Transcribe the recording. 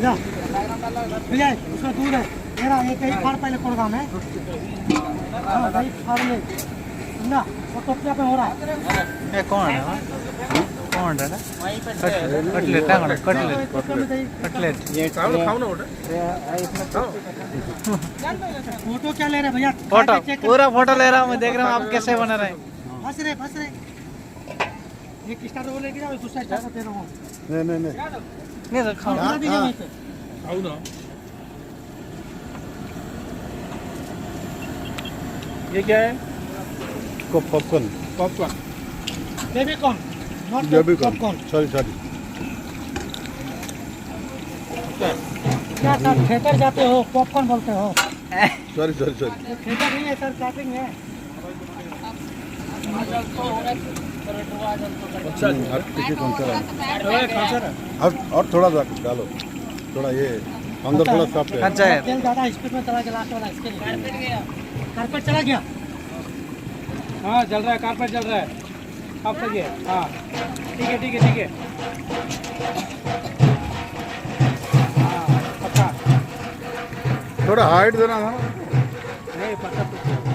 जा भैया उसमें दूध है मेरा एक ही फाड़ पहले प्रोग्राम है हाँ भाई फाड़ ले ना वो टोपिया पे हो रहा है ये कौन है कौन है कटलेट कटलेट ये खाओ ना फोटो क्या ले रहे भैया फोटो पूरा फोटो ले रहा हूँ मैं देख रहा हूँ आप कैसे बना रहे हैं फंस रहे एक स्टार वो लेके जाओ दूसरा स्टार दे रहा हूँ नहीं तो खाओ खाना दीजिए वहीं पे खाओ ना ये क्या है popcorn baby corn not popcorn sorry क्या सर थिएटर जाते हो पॉपकॉर्न बोलते हो सॉरी ये थिएटर नहीं है सर कैटरिंग है और थोड़ा सा डालो थोड़ा ये अंदर थोड़ा साफ है अच्छा है तेल ज़्यादा स्पीड में चला गया लास्ट वाला इसके लिए कारपेट चला गया हाँ चल रहा है कारपेट चल रहा है आप सही है हाँ ठीक है हाँ पक्का थोड़ा हाइट देना था नहीं पक्का